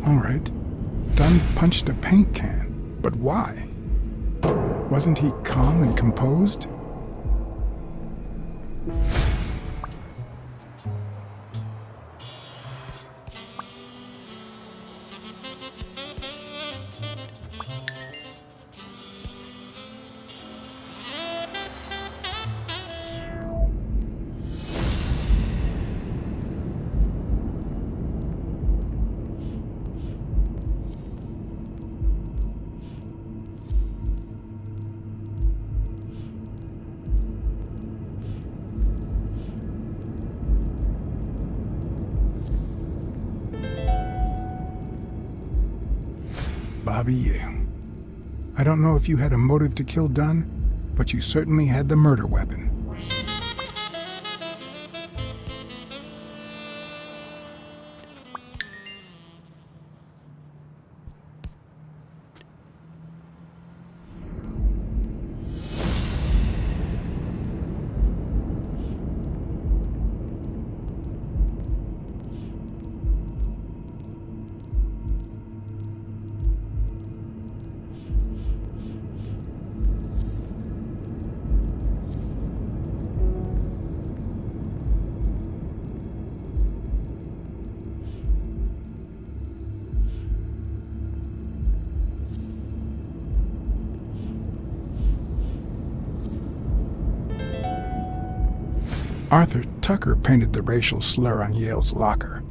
All right. Dunn punched a paint can, but why? Wasn't he calm and composed? Bobby Yale. I don't know if you had a motive to kill Dunn, but you certainly had the murder weapon. Arthur Tucker painted the racial slur on Yale's locker.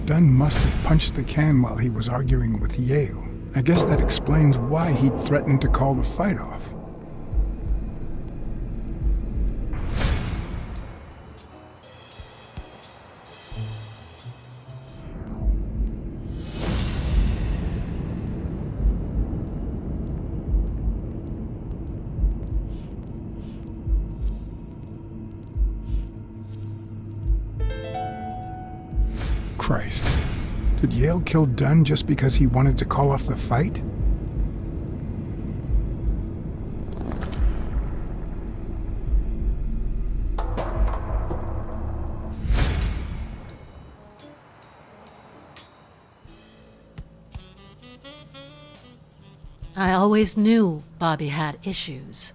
Dunn must have punched the can while he was arguing with Yale. I guess that explains why he threatened to call the fight off. Christ. Did Yale kill Dunn just because he wanted to call off the fight? I always knew Bobby had issues.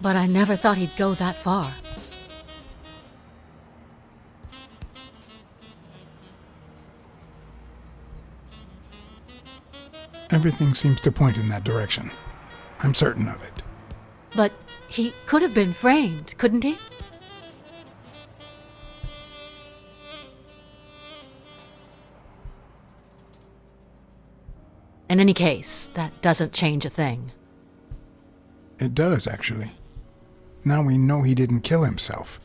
But I never thought he'd go that far. Everything seems to point in that direction. I'm certain of it. But he could have been framed, couldn't he? In any case, that doesn't change a thing. It does, actually. Now we know he didn't kill himself.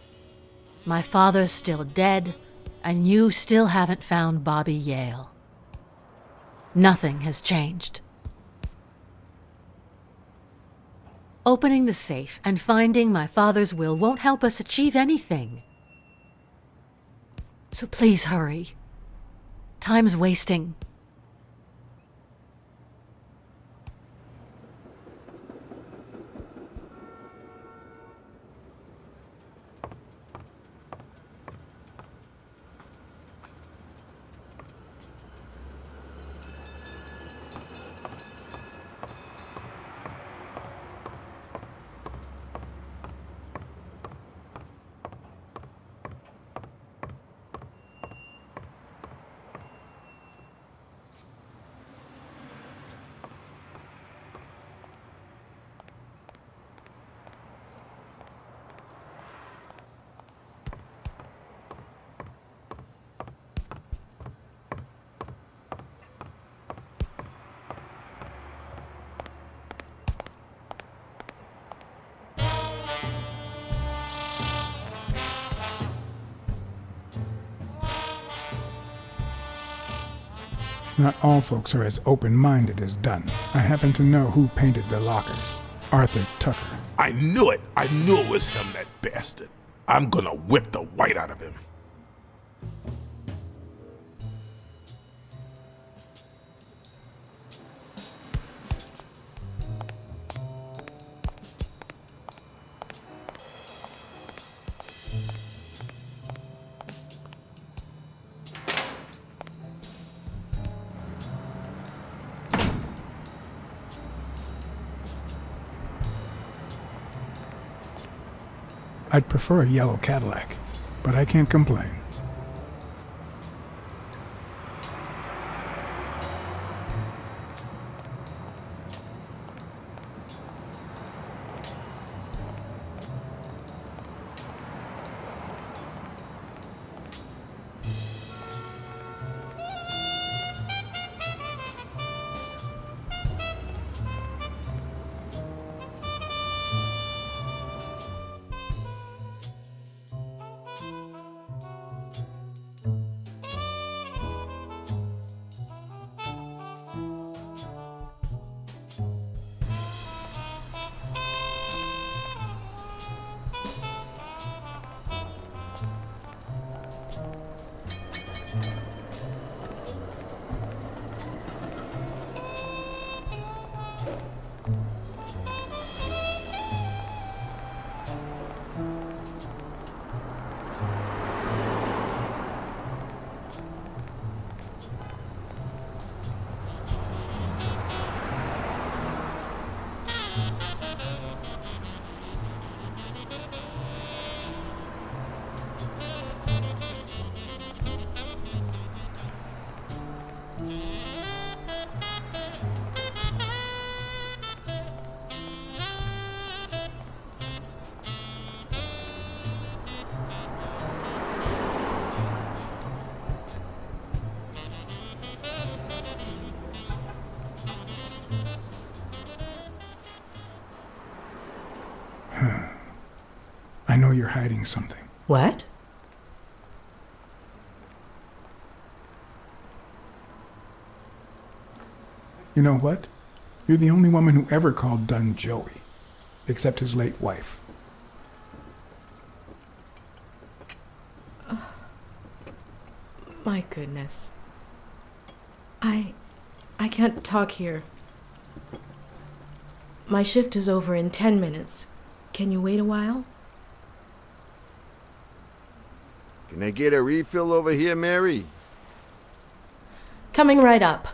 My father's still dead, and you still haven't found Bobby Yale. Nothing has changed. Opening the safe and finding my father's will won't help us achieve anything. So please hurry. Time's wasting. Not all folks are as open-minded as Dunn. I happen to know who painted the lockers. Arthur Tucker. I knew it! I knew it was him, that bastard. I'm gonna whip the white out of him. I'd prefer a yellow Cadillac, but I can't complain. I know you're hiding something. What? You know what? You're the only woman who ever called Dunn Joey, except his late wife. My goodness. I can't talk here. My shift is over in 10 minutes. Can you wait a while? Can I get a refill over here, Mary? Coming right up.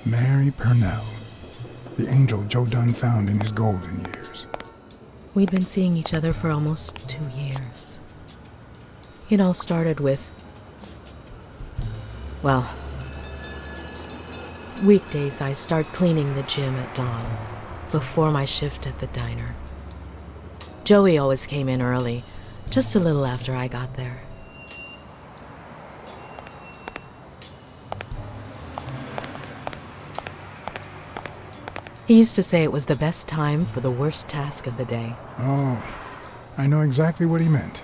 Mary Purnell, the angel Joe Dunn found in his golden years. We'd been seeing each other for almost 2 years. It all started with, well, weekdays I start cleaning the gym at dawn, before my shift at the diner. Joey always came in early, just a little after I got there. He used to say it was the best time for the worst task of the day. Oh, I know exactly what he meant.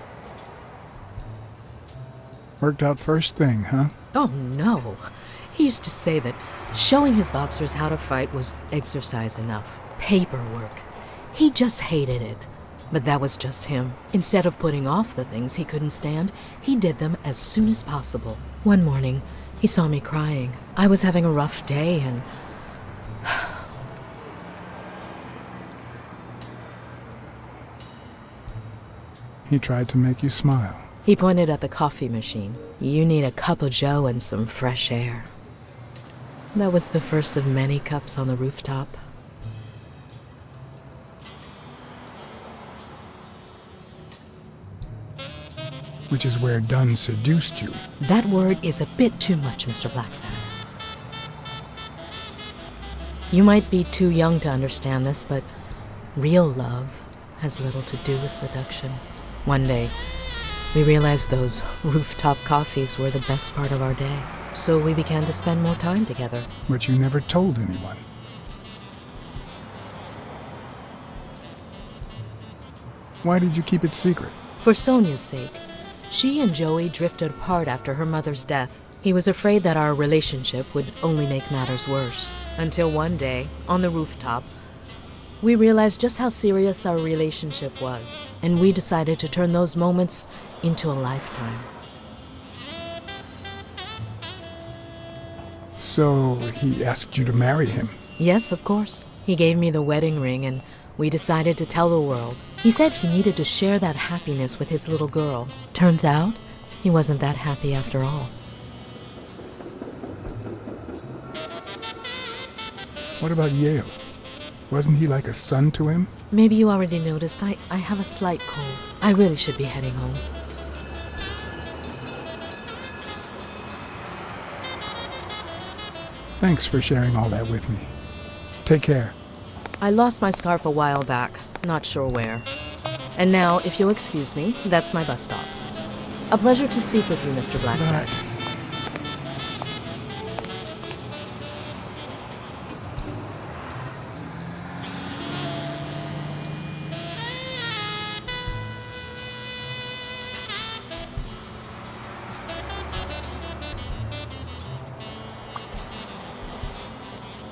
Worked out first thing, huh? Oh, no. He used to say that showing his boxers how to fight was exercise enough. Paperwork. He just hated it. But that was just him. Instead of putting off the things he couldn't stand, he did them as soon as possible. One morning, he saw me crying. I was having a rough day and... He tried to make you smile. He pointed at the coffee machine. You need a cup of joe and some fresh air. That was the first of many cups on the rooftop. Which is where Dunn seduced you. That word is a bit too much, Mr. Blacksad. You might be too young to understand this, but Real love has little to do with seduction. One day, we realized those rooftop coffees were the best part of our day. So we began to spend more time together. But you never told anyone. Why did you keep it secret? For Sonia's sake. She and Joey drifted apart after her mother's death. He was afraid that our relationship would only make matters worse. Until one day, on the rooftop, we realized just how serious our relationship was. And we decided to turn those moments into a lifetime. So he asked you to marry him? Yes, of course. He gave me the wedding ring and we decided to tell the world. He said he needed to share that happiness with his little girl. Turns out, he wasn't that happy after all. What about Yale? Wasn't he like a son to him? Maybe you already noticed I have a slight cold. I really should be heading home. Thanks for sharing all that with me. Take care. I lost my scarf a while back, not sure where. And now, if you'll excuse me, that's my bus stop. A pleasure to speak with you, Mr. Blacksad.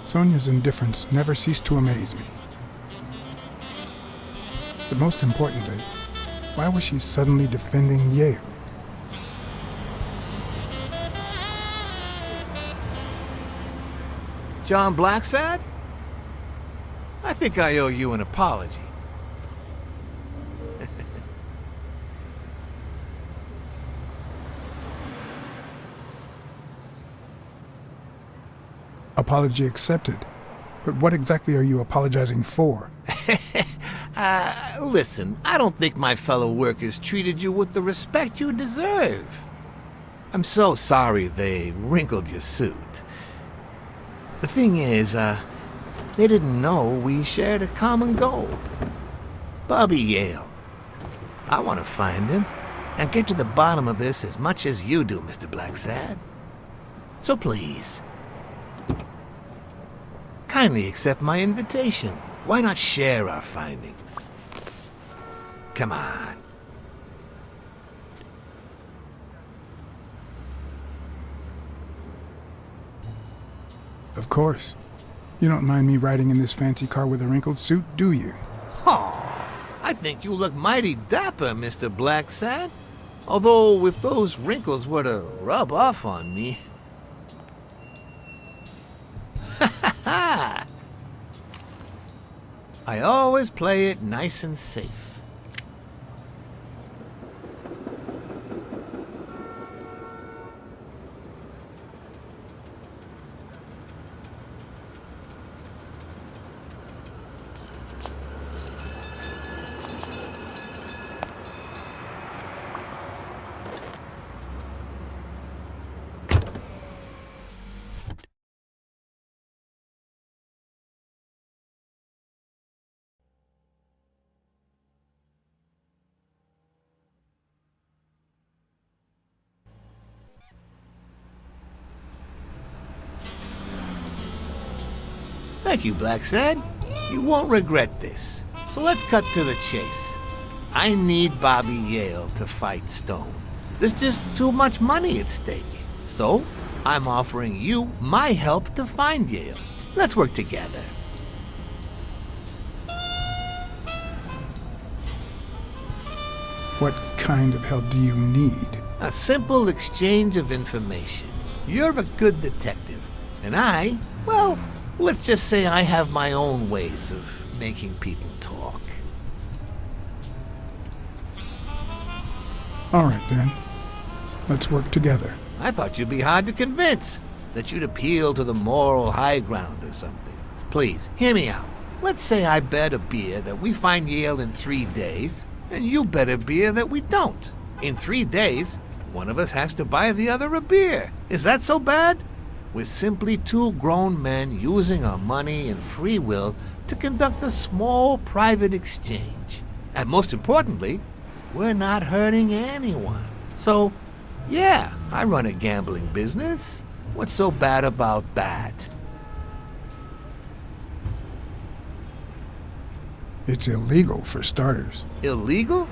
Sonia's indifference never ceased to amaze me. But most importantly, why was she suddenly defending Yale? John Blacksad? I think I owe you an apology. Apology accepted. But what exactly are you apologizing for? Listen, I don't think my fellow workers treated you with the respect you deserve. I'm so sorry they wrinkled your suit. The thing is, they didn't know we shared a common goal. Bobby Yale. I want to find him and get to the bottom of this as much as you do, Mr. Blacksad. So please, kindly accept my invitation. Why not share our findings? Come on. Of course. You don't mind me riding in this fancy car with a wrinkled suit, do you? Oh, I think you look mighty dapper, Mr. Blacksad. Although, if those wrinkles were to rub off on me... Ha ha! I always play it nice and safe. Thank you, Blacksad. You won't regret this. So let's cut to the chase. I need Bobby Yale to fight Stone. There's just too much money at stake. So, I'm offering you my help to find Yale. Let's work together. What kind of help do you need? A simple exchange of information. You're a good detective, and I, well, let's just say I have my own ways of making people talk. All right, then. Let's work together. I thought you'd be hard to convince, that you'd appeal to the moral high ground or something. Please, hear me out. Let's say I bet a beer that we find Yale in 3 days, and you bet a beer that we don't. In 3 days, one of us has to buy the other a beer. Is that so bad? We're simply two grown men using our money and free will to conduct a small private exchange. And most importantly, we're not hurting anyone. So, yeah, I run a gambling business. What's so bad about that? It's illegal for starters. Illegal?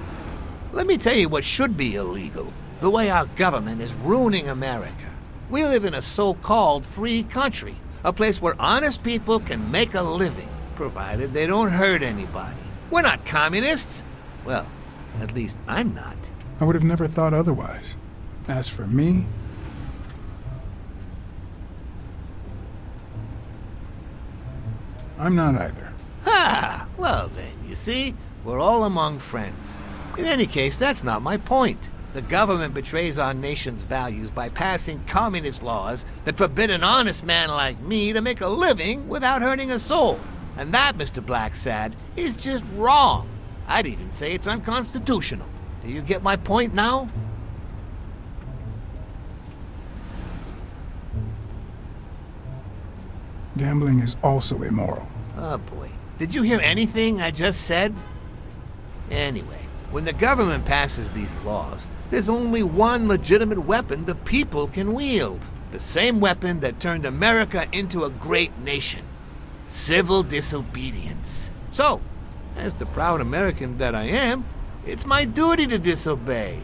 Let me tell you what should be illegal. The way our government is ruining America. We live in a so-called free country, a place where honest people can make a living, provided they don't hurt anybody. We're not communists. Well, at least I'm not. I would have never thought otherwise. As for me, I'm not either. Ha! Well then, you see, we're all among friends. In any case, that's not my point. The government betrays our nation's values by passing communist laws that forbid an honest man like me to make a living without hurting a soul. And that, Mr. Blacksad, is just wrong. I'd even say it's unconstitutional. Do you get my point now? Gambling is also immoral. Oh boy. Did you hear anything I just said? Anyway, when the government passes these laws, there's only one legitimate weapon the people can wield. The same weapon that turned America into a great nation. Civil disobedience. So, as the proud American that I am, it's my duty to disobey.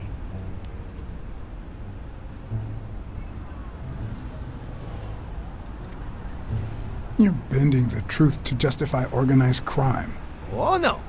You're bending the truth to justify organized crime. Oh no.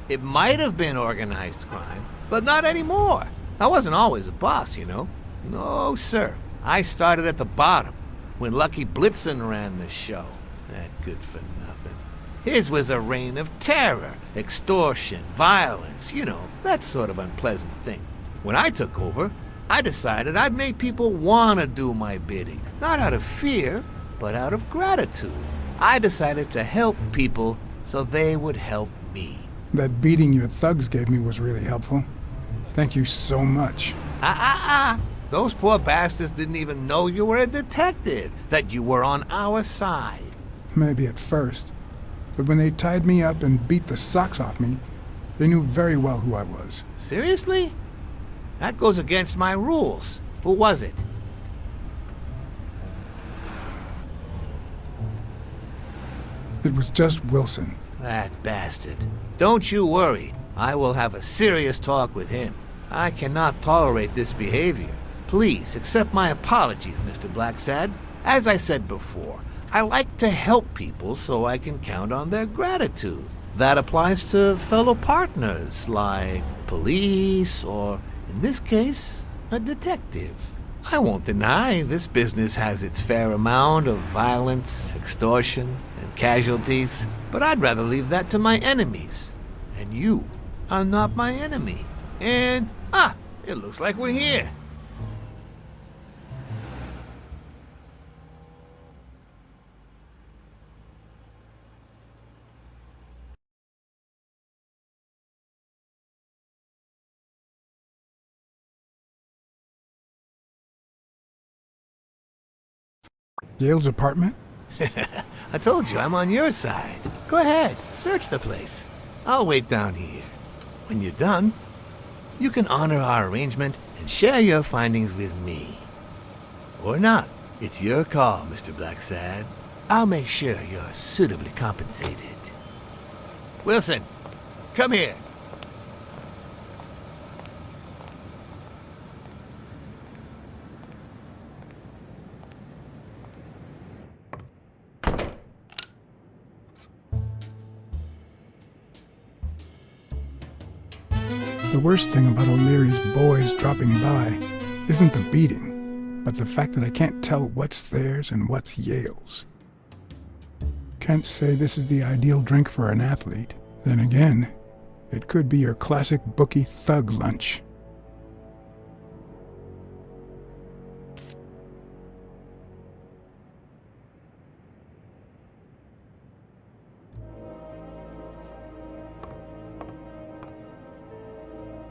It might have been organized crime, but not anymore. I wasn't always a boss, you know. No, sir. I started at the bottom, when Lucky Blitzen ran the show. That good for nothing. His was a reign of terror, extortion, violence, you know, that sort of unpleasant thing. When I took over, I decided I'd make people want to do my bidding. Not out of fear, but out of gratitude. I decided to help people so they would help me. That beating your thugs gave me was really helpful. Thank you so much. Those poor bastards didn't even know you were a detective, that you were on our side. Maybe at first. But when they tied me up and beat the socks off me, they knew very well who I was. Seriously? That goes against my rules. Who was it? It was just Wilson. That bastard. Don't you worry. I will have a serious talk with him. I cannot tolerate this behavior. Please accept my apologies, Mr. Blacksad. As I said before, I like to help people so I can count on their gratitude. That applies to fellow partners like police or, in this case, a detective. I won't deny this business has its fair amount of violence, extortion, and casualties, but I'd rather leave that to my enemies. And you are not my enemy. And, it looks like we're here. Yale's apartment? I told you I'm on your side. Go ahead, search the place. I'll wait down here. When you're done, you can honor our arrangement and share your findings with me. Or not. It's your call, Mr. Blacksad. I'll make sure you're suitably compensated. Wilson, come here. The worst thing about O'Leary's boys dropping by isn't the beating, but the fact that I can't tell what's theirs and what's Yale's. Can't say this is the ideal drink for an athlete. Then again, it could be your classic bookie thug lunch.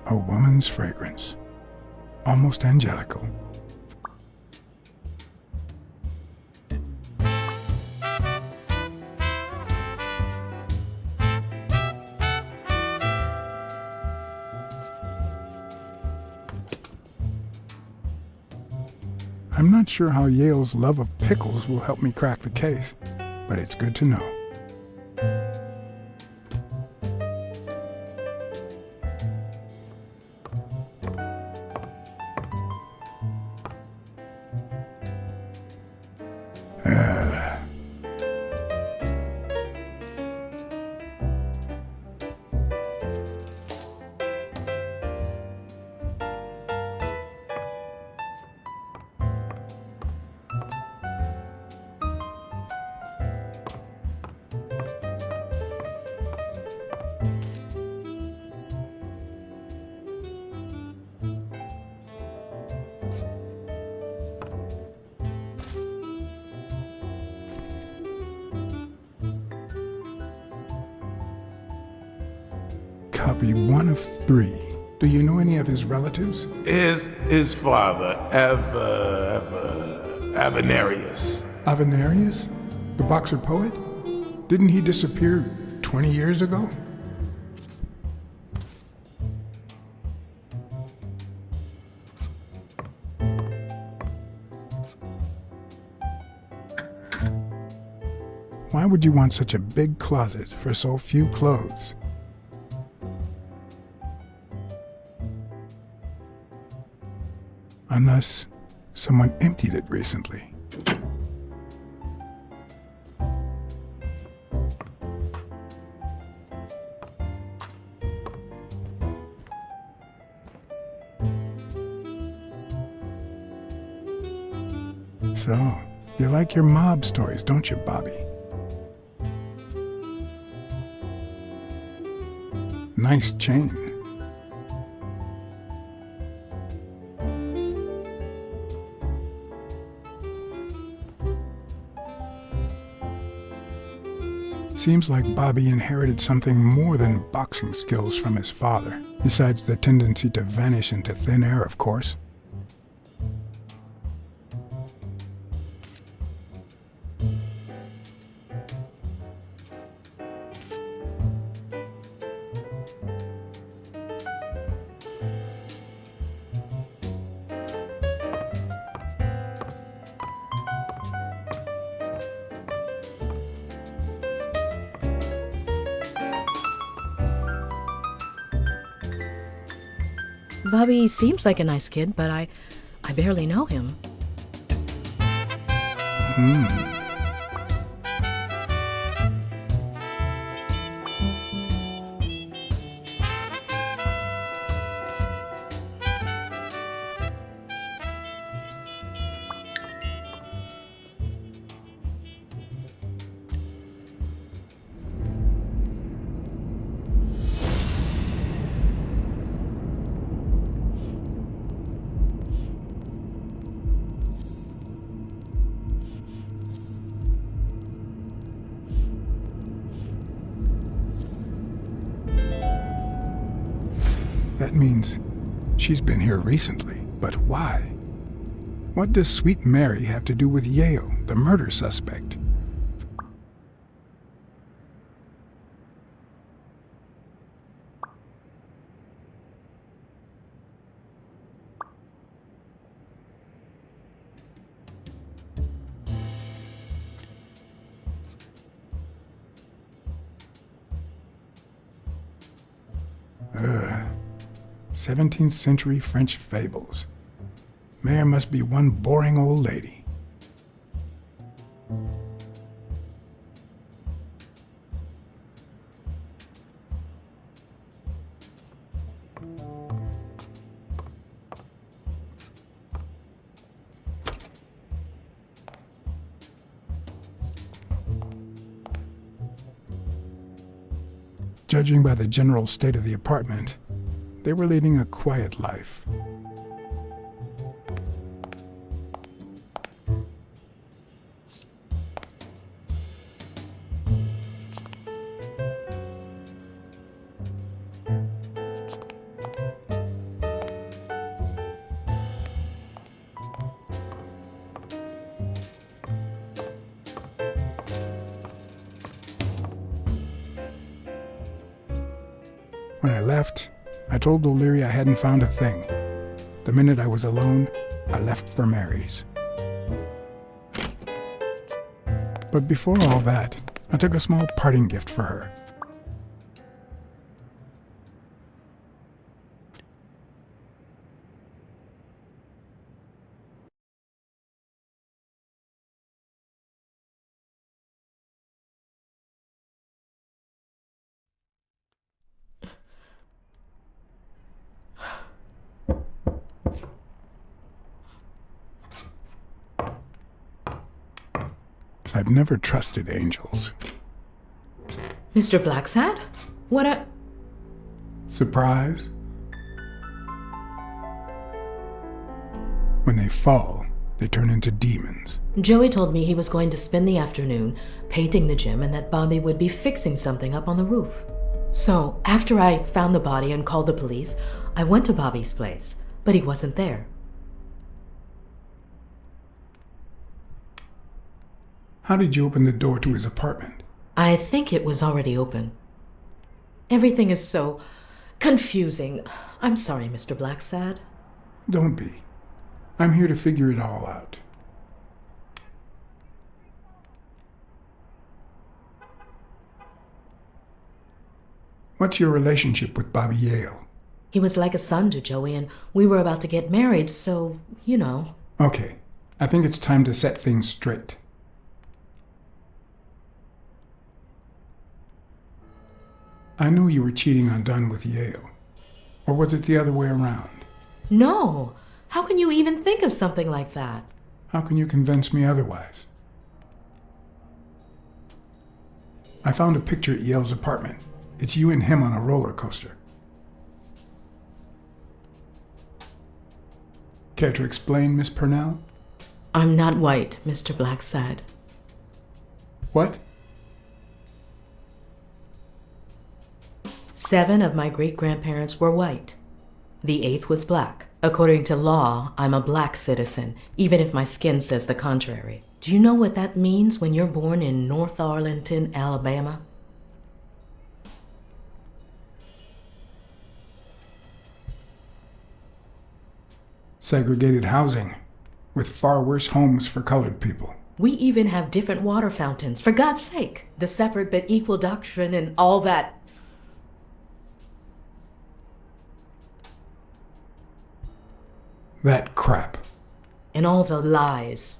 A woman's fragrance, almost angelical. I'm not sure how Yale's love of pickles will help me crack the case, but it's good to know. Copy 1 of 3. Do you know any of his relatives? His father, Avenarius. Avenarius? The boxer poet? Didn't he disappear 20 years ago? Why would you want such a big closet for so few clothes? Unless someone emptied it recently. So, you like your mob stories, don't you, Bobby? Nice chain. Seems like Bobby inherited something more than boxing skills from his father, besides the tendency to vanish into thin air, of course. Bobby seems like a nice kid, but I barely know him. That means she's been here recently, but why? What does Sweet Mary have to do with Yale, the murder suspect? Ugh. 17th century French fables. Mare must be one boring old lady. Judging by the general state of the apartment, they were leading a quiet life. When I left, I told O'Leary I hadn't found a thing. The minute I was alone, I left for Mary's. But before all that, I took a small parting gift for her. I've never trusted angels. Mr. Blacksad? What a... Surprise? When they fall, they turn into demons. Joey told me he was going to spend the afternoon painting the gym and that Bobby would be fixing something up on the roof. So, after I found the body and called the police, I went to Bobby's place, but he wasn't there. How did you open the door to his apartment? I think it was already open. Everything is so confusing. I'm sorry, Mr. Blacksad. Don't be. I'm here to figure it all out. What's your relationship with Bobby Yale? He was like a son to Joey, and we were about to get married, so, you know. Okay, I think it's time to set things straight. I knew you were cheating on Dunn with Yale. Or was it the other way around? No! How can you even think of something like that? How can you convince me otherwise? I found a picture at Yale's apartment. It's you and him on a roller coaster. Care to explain, Miss Purnell? I'm not white, Mr. Blacksad. What? 7 of my great-grandparents were white. The 8th was black. According to law, I'm a black citizen, even if my skin says the contrary. Do you know what that means when you're born in North Arlington, Alabama? Segregated housing, with far worse homes for colored people. We even have different water fountains, for God's sake. The separate but equal doctrine and all that. That crap. And all the lies.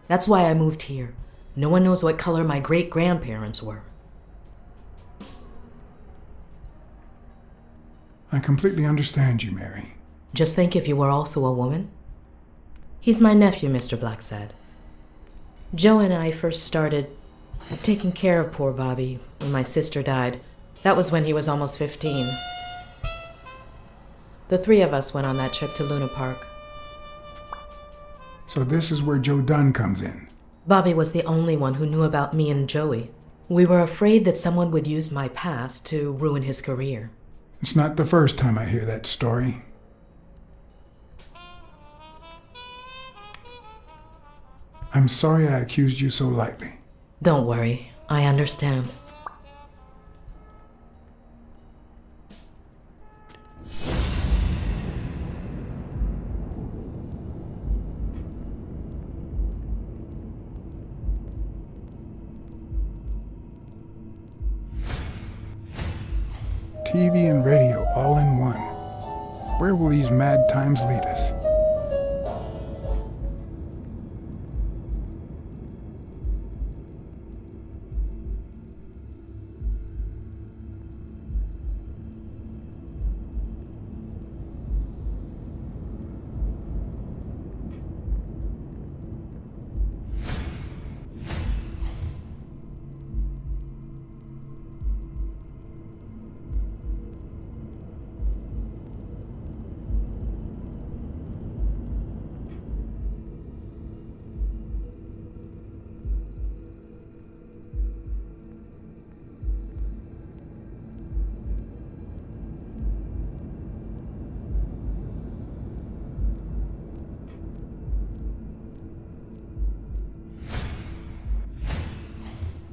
That's why I moved here. No one knows what color my great-grandparents were. I completely understand you, Mary. Just think if you were also a woman. He's my nephew, Mr. Blacksad. Joe and I first started taking care of poor Bobby when my sister died. That was when he was almost 15. The 3 of us went on that trip to Luna Park. So this is where Joe Dunn comes in. Bobby was the only one who knew about me and Joey. We were afraid that someone would use my past to ruin his career. It's not the first time I hear that story. I'm sorry I accused you so lightly. Don't worry, I understand. TV and radio all in one. Where will these mad times lead us?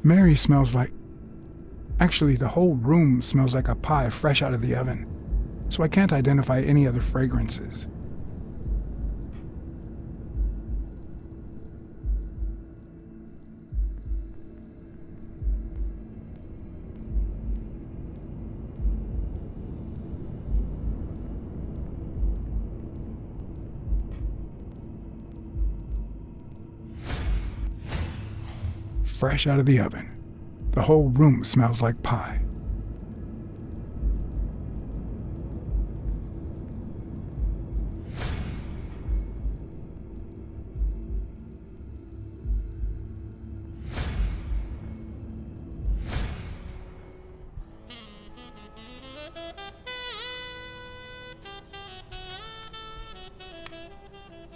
Mary smells like... Actually, the whole room smells like a pie fresh out of the oven, so I can't identify any other fragrances. fresh out of the oven. The whole room smells like pie.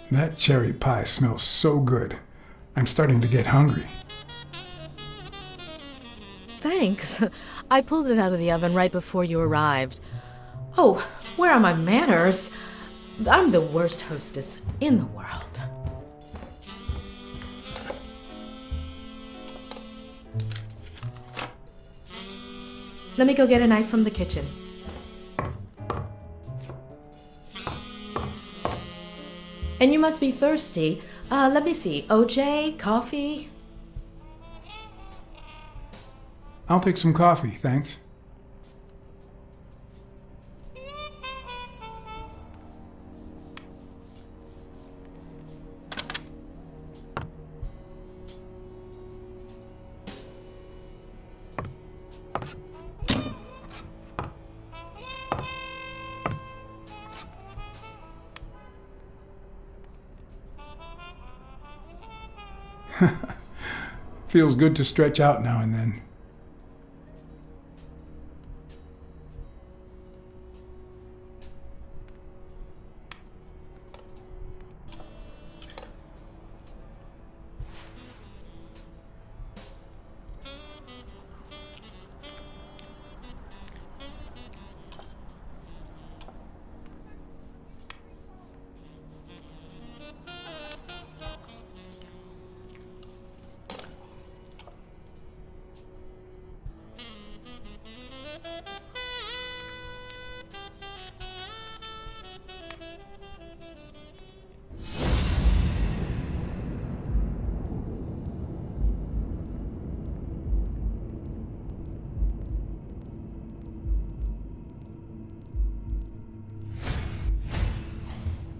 That cherry pie smells so good. I'm starting to get hungry. Thanks. I pulled it out of the oven right before you arrived. Oh, where are my manners? I'm the worst hostess in the world. Let me go get a knife from the kitchen. And you must be thirsty. Let me see. OJ? Coffee? I'll take some coffee, thanks. Feels good to stretch out now and then.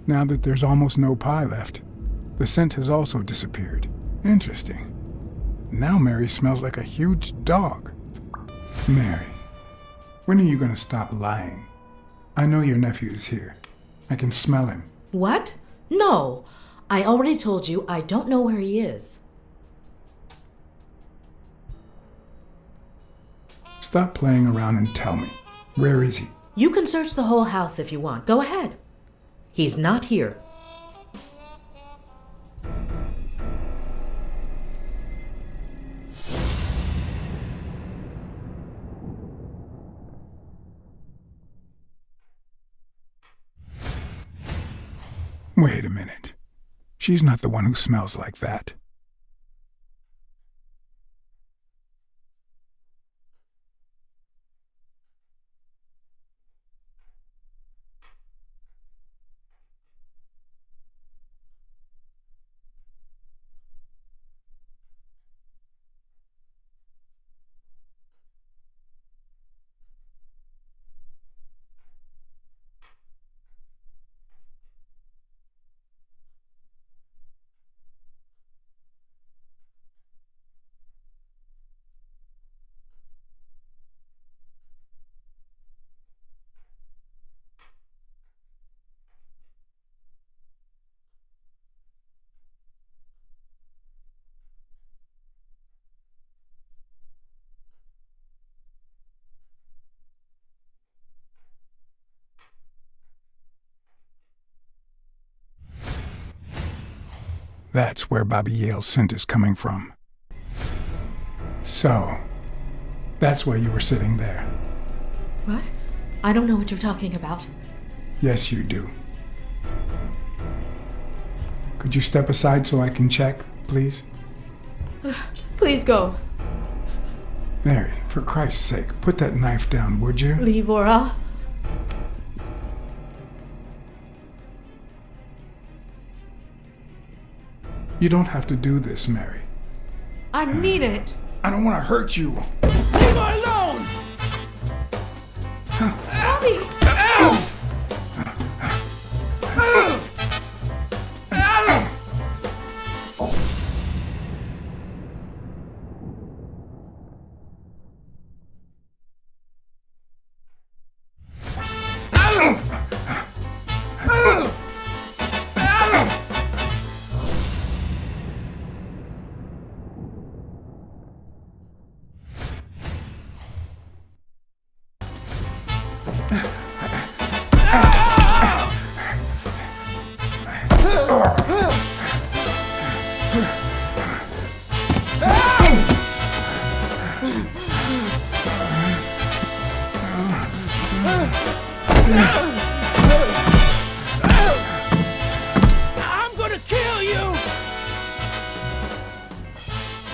Now that there's almost no pie left, the scent has also disappeared. Interesting. Now Mary smells like a huge dog. Mary, when are you going to stop lying? I know your nephew is here. I can smell him. What? No. I already told you I don't know where he is. Stop playing around and tell me. Where is he? You can search the whole house if you want. Go ahead. He's not here. Wait a minute. She's not the one who smells like that. That's where Bobby Yale's scent is coming from. So, that's why you were sitting there. What? I don't know what you're talking about. Yes, you do. Could you step aside so I can check, please? Please go. Mary, for Christ's sake, put that knife down, would you? Leave or I'll... You don't have to do this, Mary. I mean it. I don't want to hurt you. Leave her alone! Bobby! I'm gonna kill you!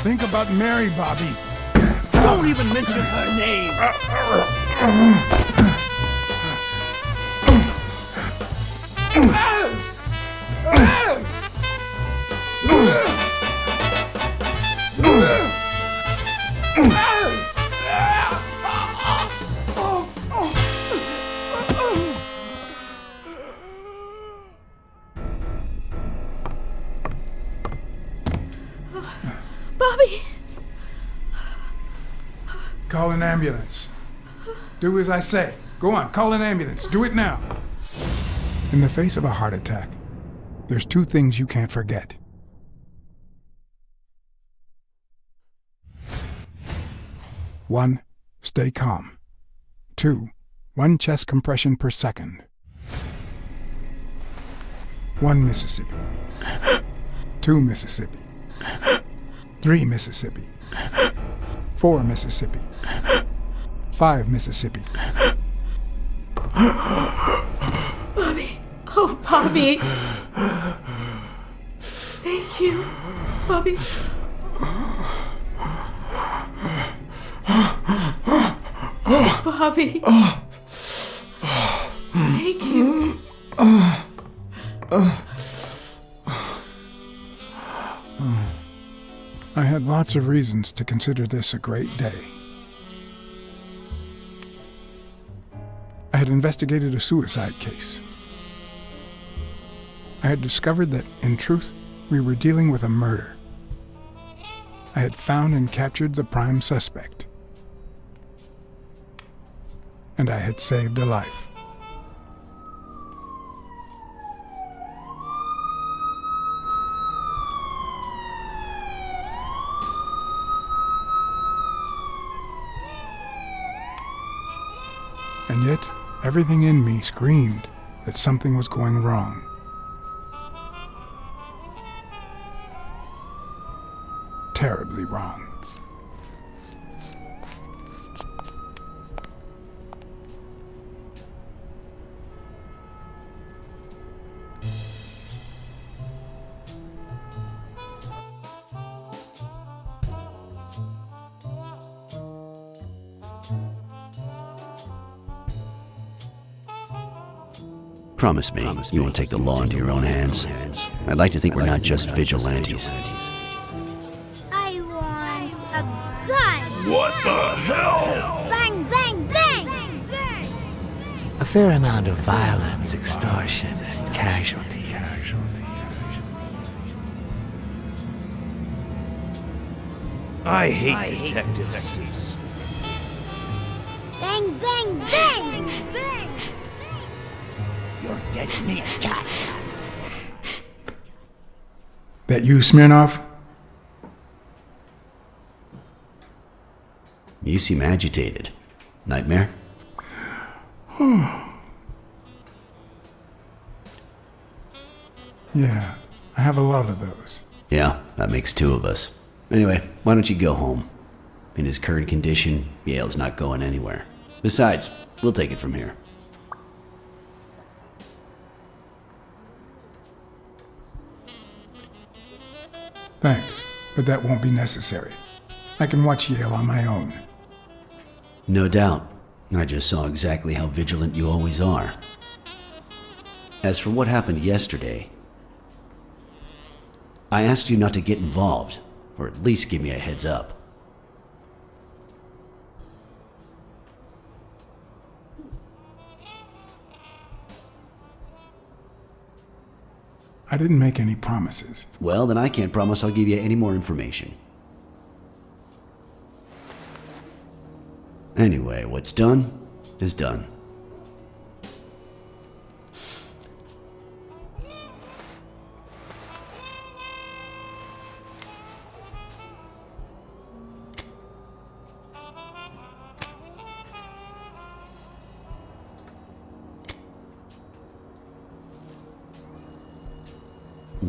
Think about Mary, Bobby. Don't even mention her name! Bobby! Call an ambulance. Do as I say. Go on, call an ambulance. Do it now. In the face of a heart attack, there's two things you can't forget. One, stay calm. Two, 1 chest compression per second. 1 Mississippi. 2 Mississippi. 3 Mississippi. 4 Mississippi. 5 Mississippi. Bobby! Oh, Bobby! Thank you, Bobby. Bobby! Thank you. I had lots of reasons to consider this a great day. I had investigated a suicide case. I had discovered that, in truth, we were dealing with a murder. I had found and captured the prime suspect. And I had saved a life. And yet, everything in me screamed that something was going wrong. Terribly wrong. Promise me you won't take the law into your own hands. I'd like to think we're not just vigilantes. I want a gun! What the hell? Bang, bang, bang! A fair amount of violence, extortion, and casualty. I hate detectives. Bang, bang, bang! You're dead meat, cat. That you, Smirnoff? You seem agitated. Nightmare? Yeah, I have a lot of those. Yeah, that makes 2 of us. Anyway, why don't you go home? In his current condition, Yale's not going anywhere. Besides, we'll take it from here. Thanks, but that won't be necessary. I can watch Yale on my own. No doubt. I just saw exactly how vigilant you always are. As for what happened yesterday, I asked you not to get involved, or at least give me a heads up. I didn't make any promises. Well, then I can't promise I'll give you any more information. Anyway, what's done is done.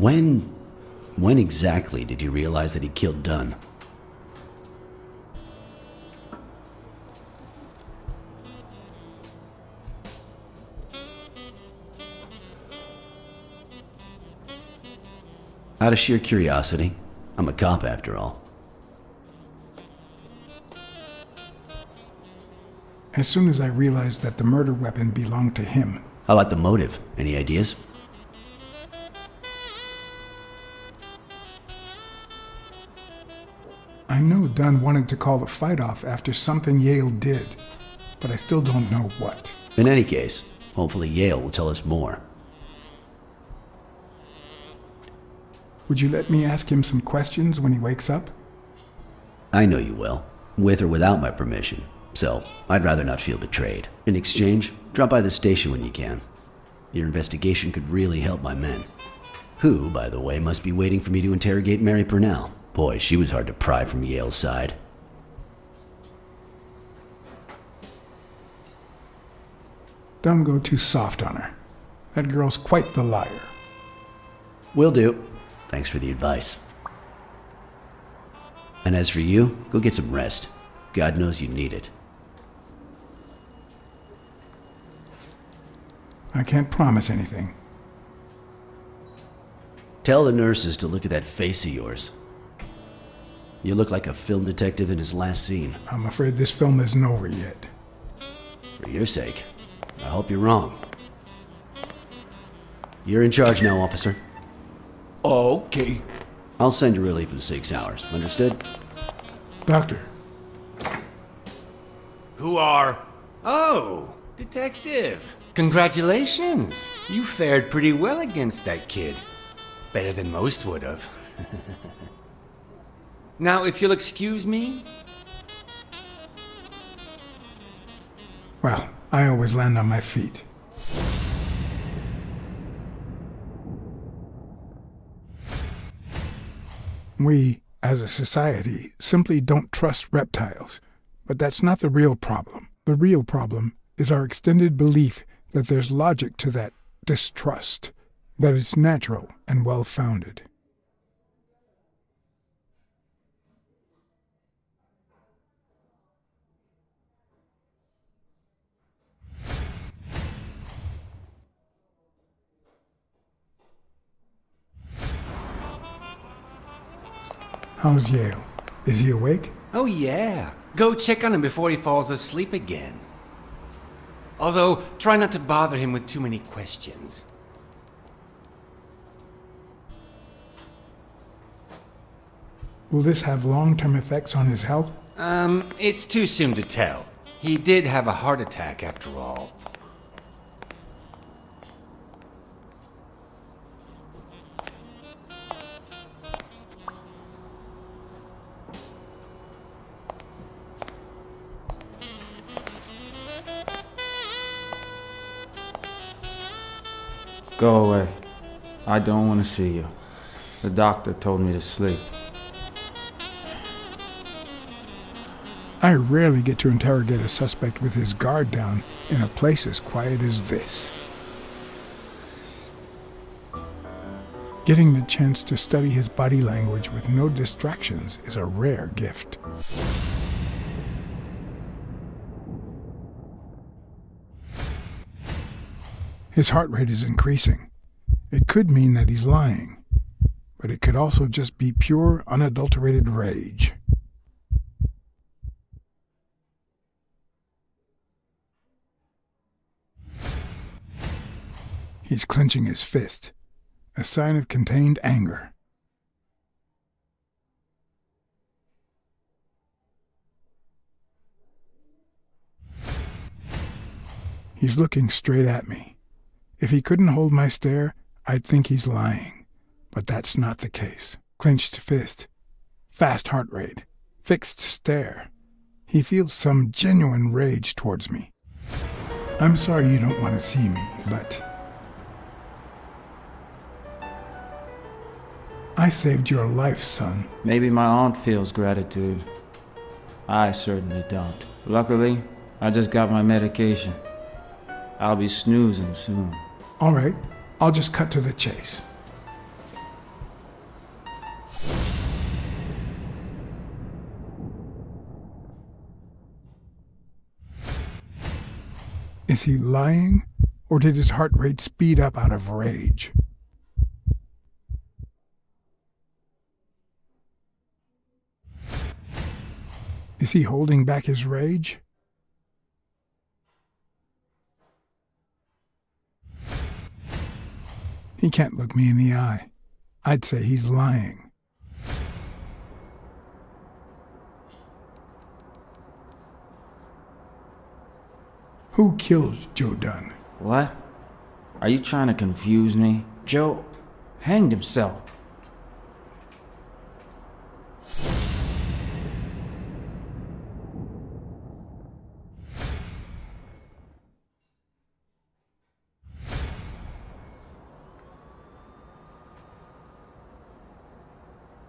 When exactly did you realize that he killed Dunn? Out of sheer curiosity. I'm a cop after all. As soon as I realized that the murder weapon belonged to him. How about the motive? Any ideas? I know Dunn wanted to call the fight off after something Yale did, but I still don't know what. In any case, hopefully Yale will tell us more. Would you let me ask him some questions when he wakes up? I know you will, with or without my permission, so I'd rather not feel betrayed. In exchange, drop by the station when you can. Your investigation could really help my men. Who, by the way, must be waiting for me to interrogate Mary Purnell. Boy, she was hard to pry from Yale's side. Don't go too soft on her. That girl's quite the liar. Will do. Thanks for the advice. And as for you, go get some rest. God knows you need it. I can't promise anything. Tell the nurses to look at that face of yours. You look like a film detective in his last scene. I'm afraid this film isn't over yet. For your sake, I hope you're wrong. You're in charge now, officer. Okay. I'll send you relief in 6 hours. Understood? Doctor, Who are... Oh, detective. Congratulations. You fared pretty well against that kid. Better than most would have. Now, if you'll excuse me... well, I always land on my feet. We, as a society, simply don't trust reptiles. But that's not the real problem. The real problem is our extended belief that there's logic to that distrust, that it's natural and well-founded. How's Yale? Is he awake? Oh, yeah. Go check on him before he falls asleep again. Although, try not to bother him with too many questions. Will this have long-term effects on his health? It's too soon to tell. He did have a heart attack after all. Go away. I don't want to see you. The doctor told me to sleep. I rarely get to interrogate a suspect with his guard down in a place as quiet as this. Getting the chance to study his body language with no distractions is a rare gift. His heart rate is increasing. It could mean that he's lying, but it could also just be pure, unadulterated rage. He's clenching his fist, a sign of contained anger. He's looking straight at me. If he couldn't hold my stare, I'd think he's lying. But that's not the case. Clenched fist, fast heart rate, fixed stare. He feels some genuine rage towards me. I'm sorry you don't want to see me, but I saved your life, son. Maybe my aunt feels gratitude. I certainly don't. Luckily, I just got my medication. I'll be snoozing soon. All right, I'll just cut to the chase. Is he lying, or did his heart rate speed up out of rage? Is he holding back his rage? He can't look me in the eye. I'd say he's lying. Who killed Joe Dunn? What? Are you trying to confuse me? Joe hanged himself.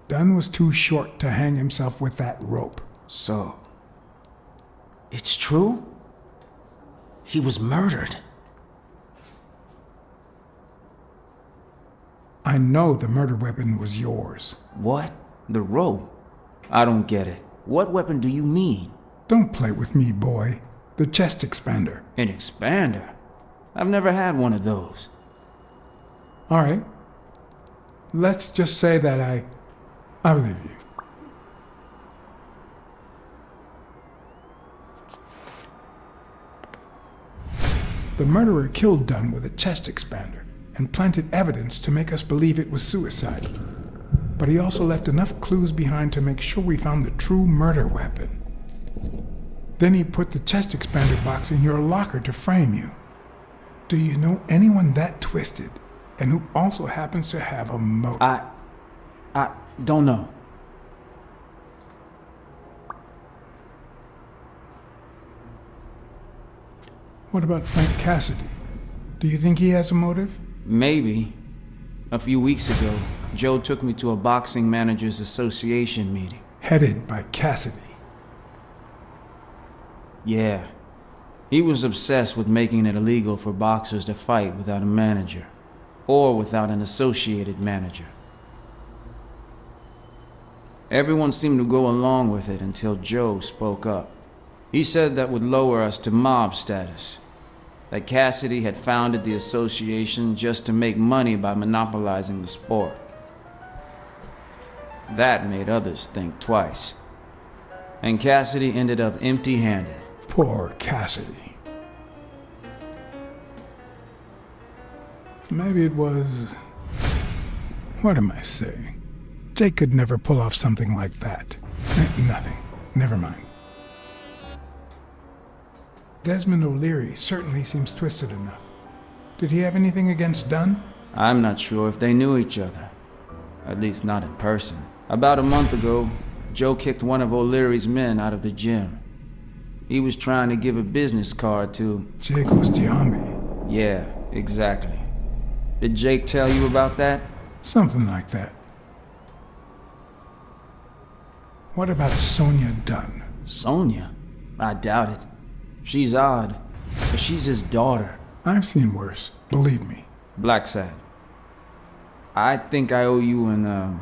Dunn was too short to hang himself with that rope. So, it's true? He was murdered. I know the murder weapon was yours. What? The rope? I don't get it. What weapon do you mean? Don't play with me, boy. The chest expander. An expander? I've never had one of those. All right. Let's just say that I believe you. The murderer killed Dunn with a chest expander and planted evidence to make us believe it was suicide. But he also left enough clues behind to make sure we found the true murder weapon. Then he put the chest expander box in your locker to frame you. Do you know anyone that twisted and who also happens to have a motive? I don't know. What about Frank Cassidy? Do you think he has a motive? Maybe. A few weeks ago, Joe took me to a boxing managers association meeting. Headed by Cassidy. Yeah. He was obsessed with making it illegal for boxers to fight without a manager, or without an associated manager. Everyone seemed to go along with it until Joe spoke up. He said that would lower us to mob status, that Cassidy had founded the association just to make money by monopolizing the sport. That made others think twice. And Cassidy ended up empty-handed. Poor Cassidy. Maybe it was... What am I saying? Jake could never pull off something like that. Nothing. Never mind. Desmond O'Leary certainly seems twisted enough. Did he have anything against Dunn? I'm not sure if they knew each other. At least not in person. About a month ago, Joe kicked one of O'Leary's men out of the gym. He was trying to give a business card to... Jake Ostiambi. Yeah, exactly. Did Jake tell you about that? Something like that. What about Sonia Dunn? Sonia? I doubt it. She's odd, but she's his daughter. I've seen worse, believe me. Blacksad. I think I owe you an,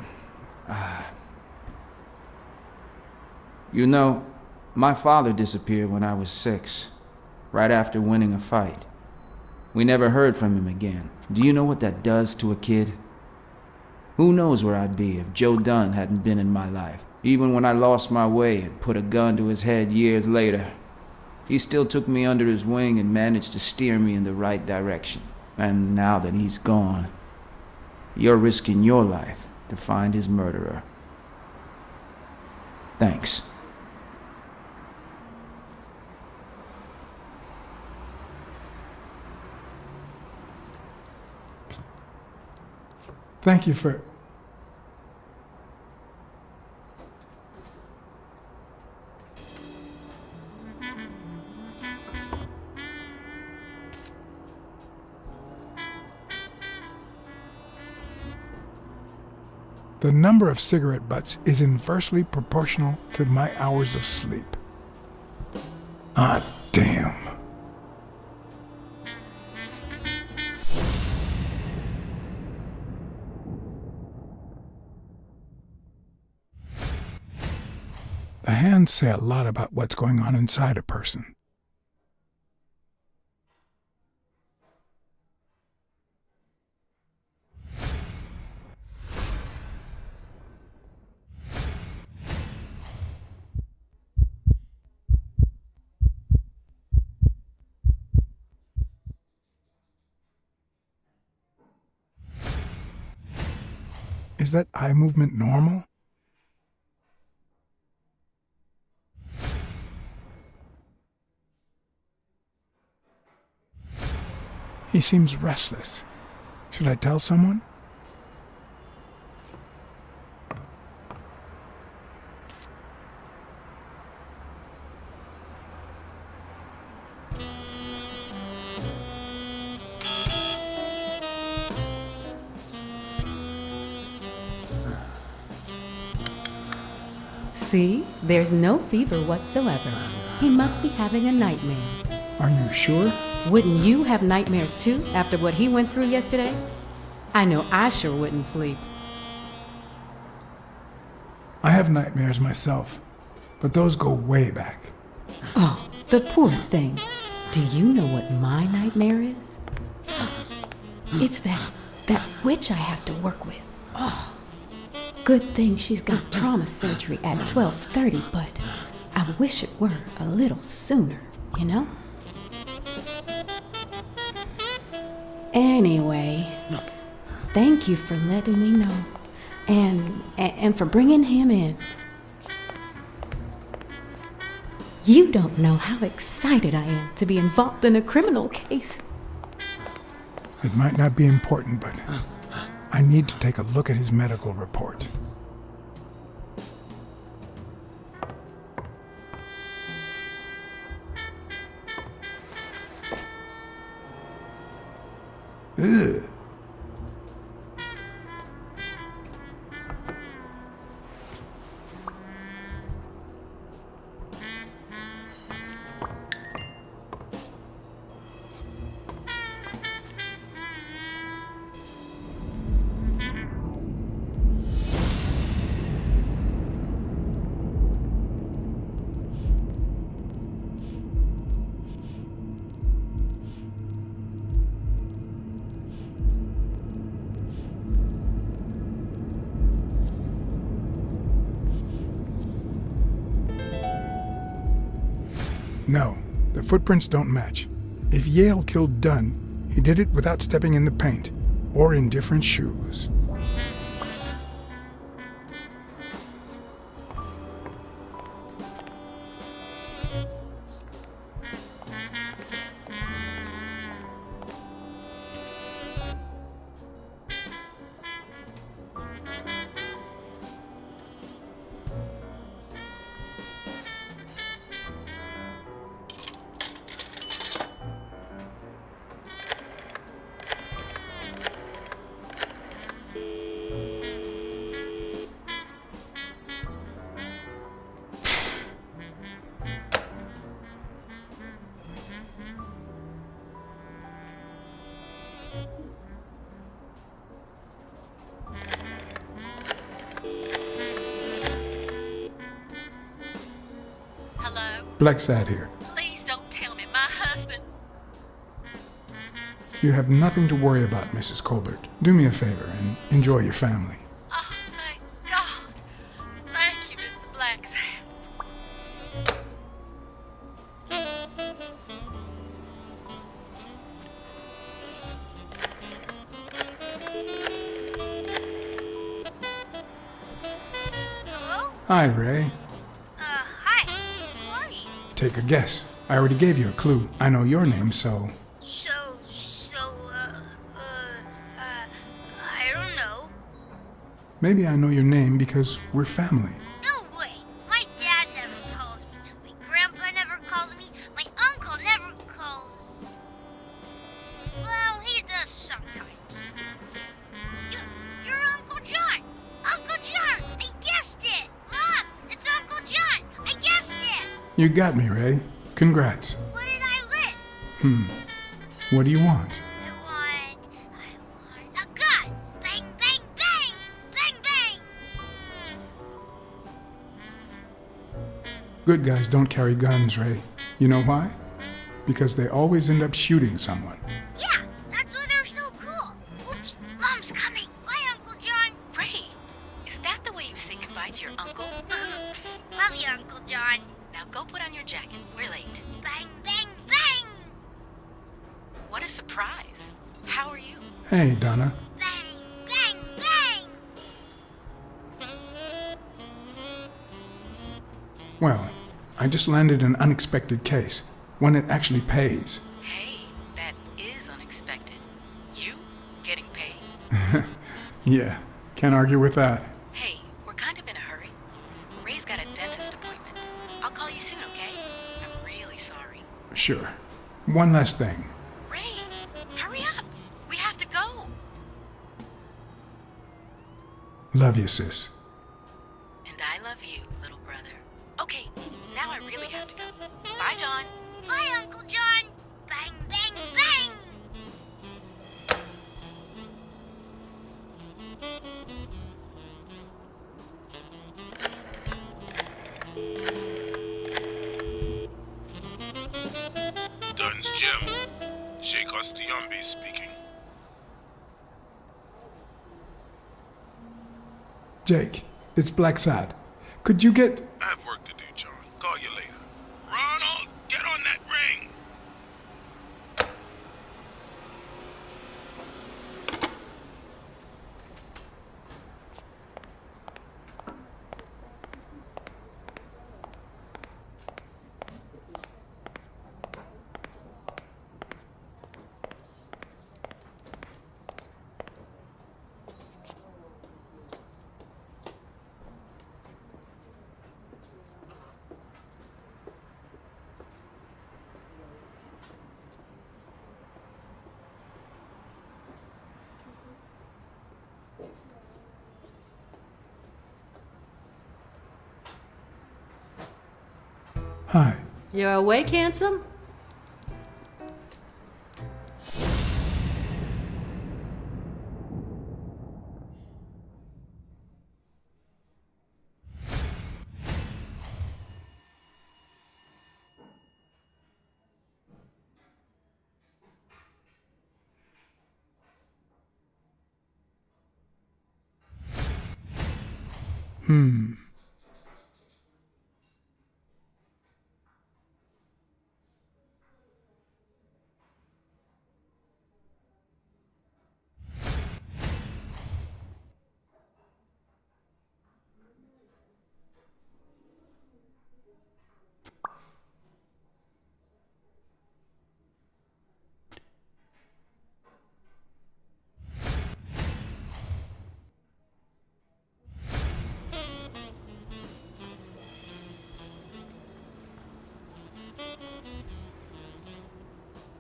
You know, my father disappeared when I was 6, right after winning a fight. We never heard from him again. Do you know what that does to a kid? Who knows where I'd be if Joe Dunn hadn't been in my life. Even when I lost my way and put a gun to his head years later, he still took me under his wing and managed to steer me in the right direction. And now that he's gone, you're risking your life to find his murderer. Thanks. Thank you for... The number of cigarette butts is inversely proportional to my hours of sleep. Ah, damn. The hands say a lot about what's going on inside a person. Is that eye movement normal? He seems restless. Should I tell someone? See, there's no fever whatsoever. He must be having a nightmare. Are you sure? Wouldn't you have nightmares too after what he went through yesterday? I know I sure wouldn't sleep. I have nightmares myself, but those go way back. Oh, the poor thing. Do you know what my nightmare is? It's that witch I have to work with. Oh, good thing she's got trauma surgery at 12:30, but I wish it were a little sooner, you know? Anyway, thank you for letting me know, and for bringing him in. You don't know how excited I am to be involved in a criminal case. It might not be important, but I need to take a look at his medical report. Ugh. No, the footprints don't match. If Yale killed Dunn, he did it without stepping in the paint, or in different shoes. Hello? Blacksad here. Please don't tell me my husband. You have nothing to worry about, Mrs. Colbert. Do me a favor and enjoy your family. Oh, thank God. Thank you, Mr. Blacksad. Hello? Hi, Ray. Hi. Who are you? Take a guess. I already gave you a clue. I know your name, so... I don't know. Maybe I know your name because we're family. No way. My dad never calls me. My grandpa never calls me. My uncle never calls. Well, he does sometimes. You're Uncle John. Uncle John, I guessed it. Mom, it's Uncle John. I guessed it. You got me, Ray. Congrats. What did I win? What do you want? I want a gun. Bang, bang, bang. Bang, bang. Good guys don't carry guns, Ray. You know why? Because they always end up shooting someone. Yeah, that's why they're so cool. Oops, Mom's coming. Bye, Uncle John. Ray, is that the way you say goodbye to your uncle? Oops. Love you, Uncle John. Now go put on your jacket. We're late. Bang, bang, bang. What a surprise. How are you? Hey, Donna. Bang, bang, bang. Well, I just landed an unexpected case. One that actually pays. Hey, that is unexpected. You getting paid? Yeah, can't argue with that. Hey, we're kind of in a hurry. Ray's got a dentist appointment. I'll call you soon, okay? I'm really sorry. Sure. One last thing. Ray, hurry up. We have to go. Love you, sis. And I love you, little brother. Okay, now I really have to go. Bye, John. Bye, Uncle John. Bang, bang, bang. Dunn's Gym. Jake Ostiambe speaking. Jake, it's Blacksad. Could you get... I have work to do, John. Call you later. Ronald, get on that ring! Hi. You're awake, handsome?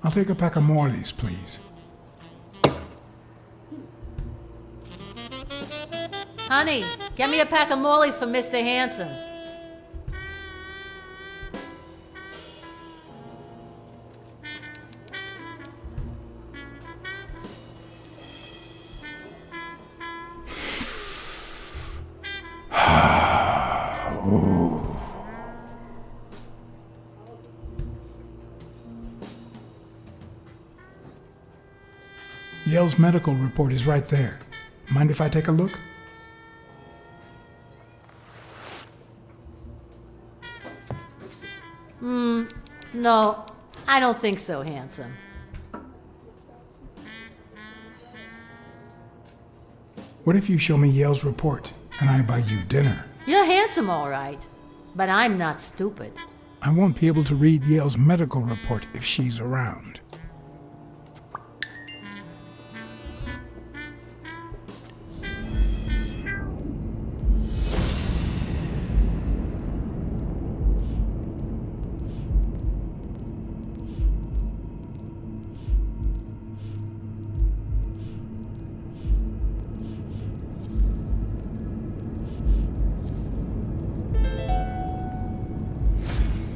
I'll take a pack of Morleys, please. Honey, get me a pack of Morleys for Mr. Hanson. Yale's medical report is right there. Mind if I take a look? No, I don't think so, handsome. What if you show me Yale's report and I buy you dinner? You're handsome, all right, but I'm not stupid. I won't be able to read Yale's medical report if she's around.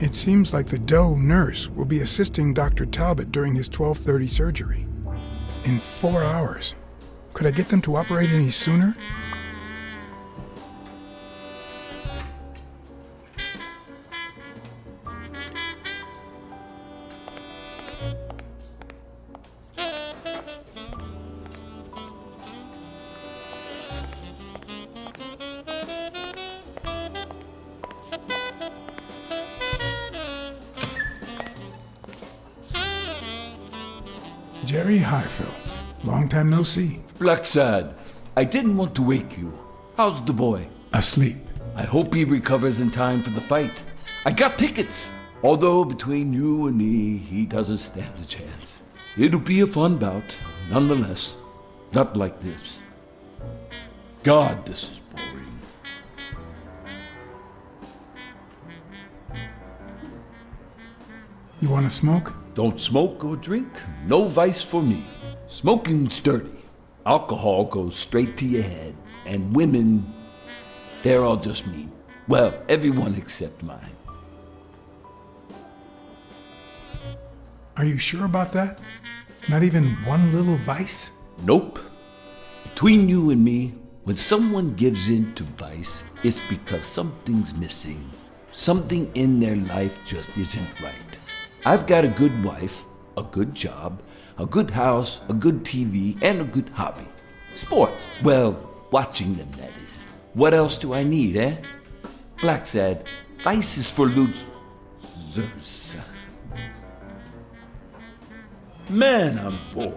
It seems like the Doe nurse will be assisting Dr. Talbot during his 12:30 surgery. In 4 hours. Could I get them to operate any sooner? Jerry Highfill. Long time no see. Blacksad, I didn't want to wake you. How's the boy? Asleep. I hope he recovers in time for the fight. I got tickets. Although between you and me, he doesn't stand a chance. It'll be a fun bout, nonetheless. Not like this. God, this is boring. You want to smoke? Don't smoke or drink. No vice for me. Smoking's dirty. Alcohol goes straight to your head. And women, they're all just mean. Well, everyone except mine. Are you sure about that? Not even one little vice? Nope. Between you and me, when someone gives in to vice, it's because something's missing. Something in their life just isn't right. I've got a good wife, a good job, a good house, a good TV, and a good hobby. Sports. Well, watching them, that is. What else do I need, eh? Blacksad, vice is for losers. Man, I'm bored.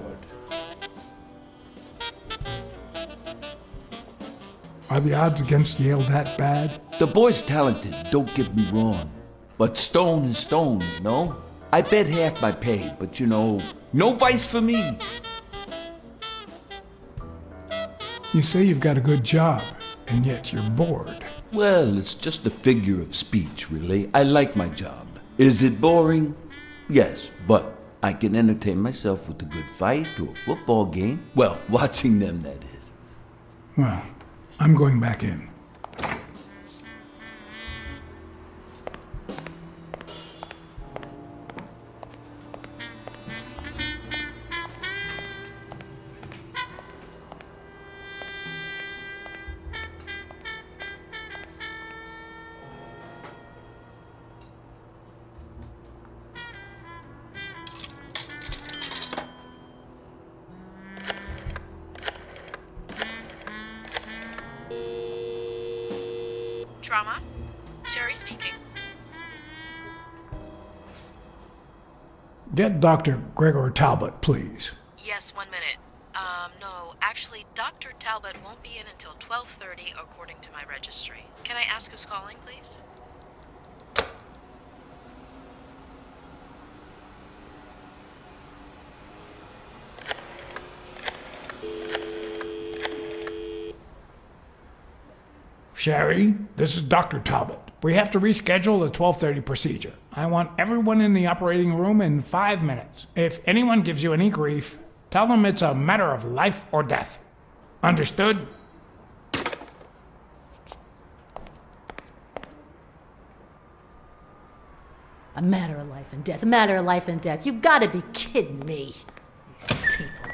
Are the odds against Yale that bad? The boy's talented, don't get me wrong. But stone is stone, you know? I bet half my pay, but you know, no vice for me. You say you've got a good job, and yet you're bored. Well, it's just a figure of speech, really. I like my job. Is it boring? Yes, but I can entertain myself with a good fight or a football game. Well, watching them, that is. Well, I'm going back in. Trauma? Sherry speaking. Get Dr. Gregor Talbot, please. Yes, 1 minute. No, actually, Dr. Talbot won't be in until 12:30 according to my registry. Can I ask who's calling, please? Sherry, this is Dr. Talbot. We have to reschedule the 12:30 procedure. I want everyone in the operating room in 5 minutes. If anyone gives you any grief, tell them it's a matter of life or death. Understood? A matter of life and death. A matter of life and death. You gotta be kidding me. These people.